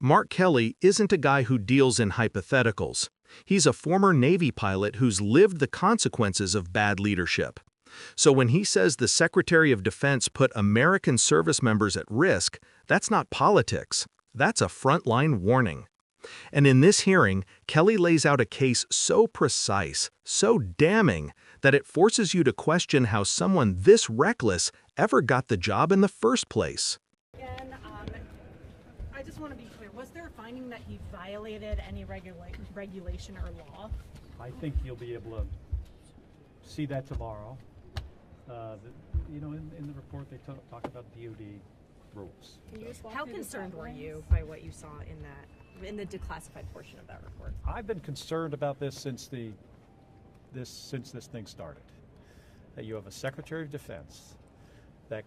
Mark Kelly isn't a guy who deals in hypotheticals. He's a former Navy pilot who's lived the consequences of bad leadership. So when he says the Secretary of Defense put American service members at risk, that's not politics. That's a frontline warning. And in this hearing, Kelly lays out a case so precise, so damning, that it forces you to question how someone this reckless ever got the job in the first place. And I just want to be clear, was there a finding that he violated any regulation or law? I think you'll be able to see that tomorrow. In the report they talk about DOD rules. How concerned were you by what you saw in the declassified portion of that report? I've been concerned about this since this thing started. That you have a Secretary of Defense that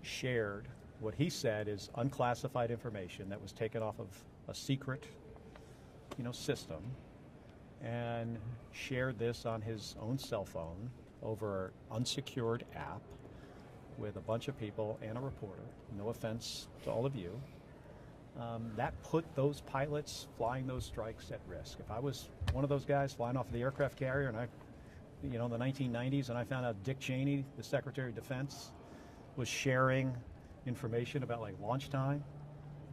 shared what he said is unclassified information that was taken off of a secret, system, and shared this on his own cell phone over an unsecured app with a bunch of people and a reporter. No offense to all of you. That put those pilots flying those strikes at risk. If I was one of those guys flying off the aircraft carrier and in the 1990s, and I found out Dick Cheney, the Secretary of Defense, was sharing information about launch time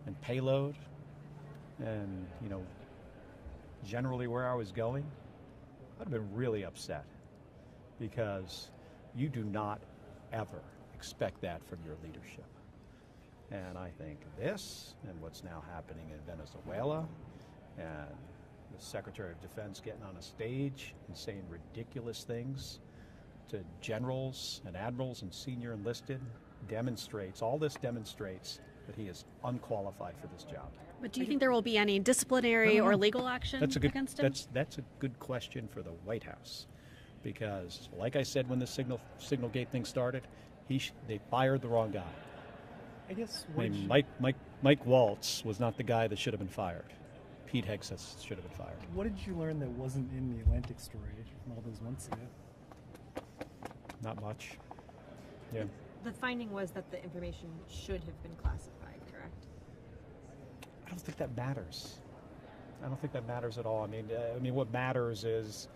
and payload and generally where I was going, I'd have been really upset, because you do not ever expect that from your leadership. And I think this and what's now happening in Venezuela and the Secretary of Defense getting on a stage and saying ridiculous things to generals and admirals and senior enlisted all this demonstrates that he is unqualified for this job. But do you think there will be any disciplinary or legal action against him? That's a good question for the White House, because like I said when the signal gate thing started, they fired the wrong guy. I guess Mike Waltz was not the guy that should have been fired. Pete Hegseth should have been fired. What did you learn that wasn't in the Atlantic story from all those months ago? Not much. Yeah. The finding was that the information should have been classified, correct? I don't think that matters. I don't think that matters at all. I mean, what matters is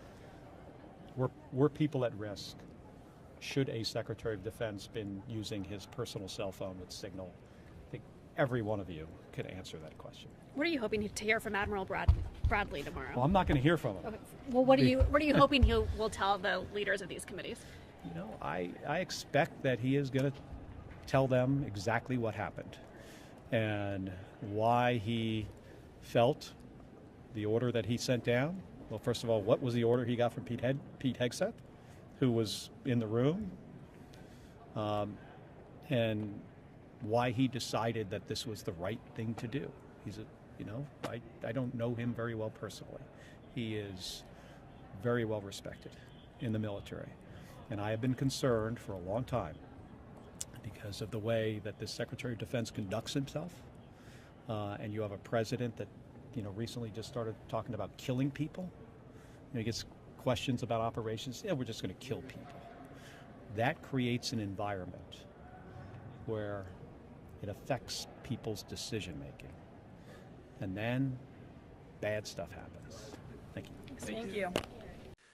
were people at risk? Should a Secretary of Defense been using his personal cell phone with signal? I think every one of you could answer that question. What are you hoping to hear from Admiral Bradley tomorrow? Well, I'm not going to hear from him. Okay. Well, what are you hoping he will tell the leaders of these committees? I expect that he is going to tell them exactly what happened and why he felt the order that he sent down. Well, first of all, what was the order he got from Pete Hegseth, who was in the room, and why he decided that this was the right thing to do. I don't know him very well personally. He is very well respected in the military. And I have been concerned for a long time because of the way that this Secretary of Defense conducts himself. And you have a president that, recently just started talking about killing people. He gets questions about operations. Yeah, we're just going to kill people. That creates an environment where it affects people's decision making. And then bad stuff happens. Thank you. Thank you.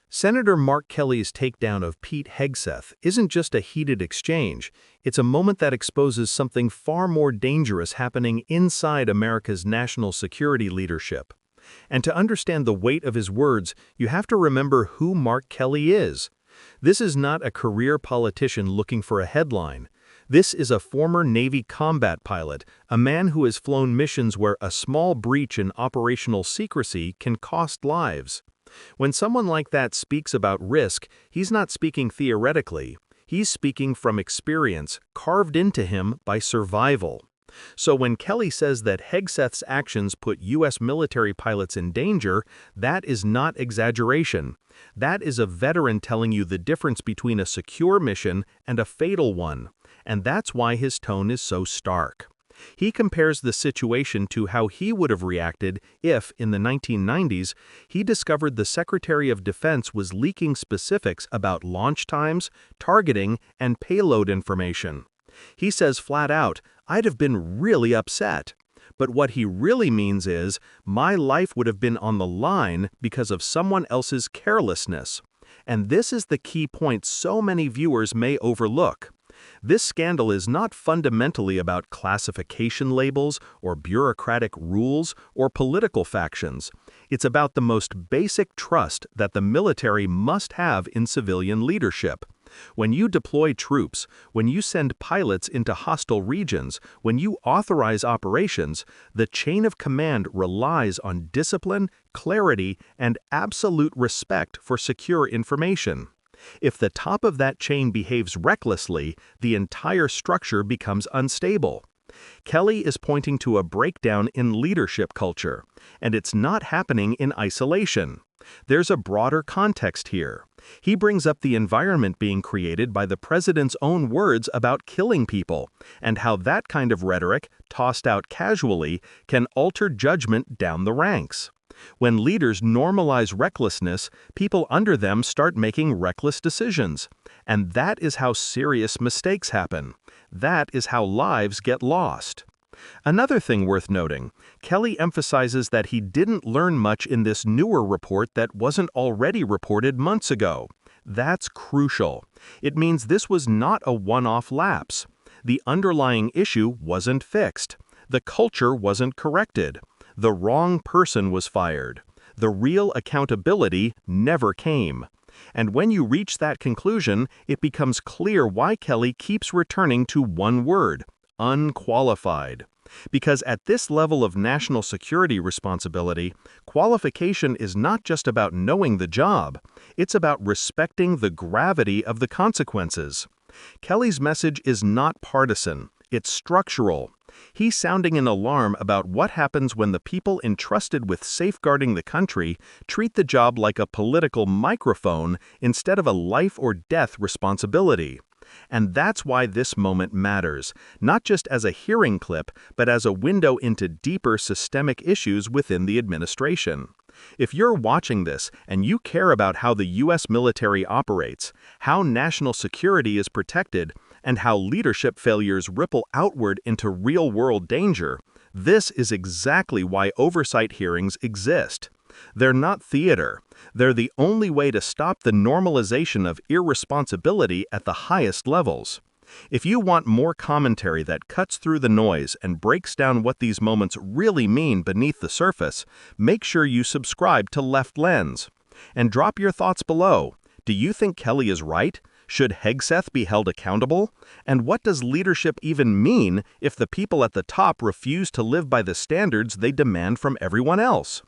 Senator Mark Kelly's takedown of Pete Hegseth isn't just a heated exchange, it's a moment that exposes something far more dangerous happening inside America's national security leadership. And to understand the weight of his words, you have to remember who Mark Kelly is. This is not a career politician looking for a headline. This is a former Navy combat pilot, a man who has flown missions where a small breach in operational secrecy can cost lives. When someone like that speaks about risk, he's not speaking theoretically. He's speaking from experience, carved into him by survival. So when Kelly says that Hegseth's actions put U.S. military pilots in danger, that is not exaggeration. That is a veteran telling you the difference between a secure mission and a fatal one. And that's why his tone is so stark. He compares the situation to how he would have reacted if, in the 1990s, he discovered the Secretary of Defense was leaking specifics about launch times, targeting, and payload information. He says flat out, "I'd have been really upset." But what he really means is, my life would have been on the line because of someone else's carelessness. And this is the key point so many viewers may overlook. This scandal is not fundamentally about classification labels or bureaucratic rules or political factions. It's about the most basic trust that the military must have in civilian leadership. When you deploy troops, when you send pilots into hostile regions, when you authorize operations, the chain of command relies on discipline, clarity, and absolute respect for secure information. If the top of that chain behaves recklessly, the entire structure becomes unstable. Kelly is pointing to a breakdown in leadership culture, and it's not happening in isolation. There's a broader context here. He brings up the environment being created by the president's own words about killing people, and how that kind of rhetoric, tossed out casually, can alter judgment down the ranks. When leaders normalize recklessness, people under them start making reckless decisions. And that is how serious mistakes happen. That is how lives get lost. Another thing worth noting, Kelly emphasizes that he didn't learn much in this newer report that wasn't already reported months ago. That's crucial. It means this was not a one-off lapse. The underlying issue wasn't fixed. The culture wasn't corrected. The wrong person was fired. The real accountability never came. And when you reach that conclusion, it becomes clear why Kelly keeps returning to one word: unqualified. Because at this level of national security responsibility, qualification is not just about knowing the job, it's about respecting the gravity of the consequences. Kelly's message is not partisan, it's structural. He's sounding an alarm about what happens when the people entrusted with safeguarding the country treat the job like a political microphone instead of a life-or-death responsibility. And that's why this moment matters, not just as a hearing clip, but as a window into deeper systemic issues within the administration. If you're watching this and you care about how the U.S. military operates, how national security is protected, and how leadership failures ripple outward into real-world danger, this is exactly why oversight hearings exist. They're not theater. They're the only way to stop the normalization of irresponsibility at the highest levels. If you want more commentary that cuts through the noise and breaks down what these moments really mean beneath the surface, make sure you subscribe to Left Lens. And drop your thoughts below. Do you think Kelly is right? Should Hegseth be held accountable? And what does leadership even mean if the people at the top refuse to live by the standards they demand from everyone else?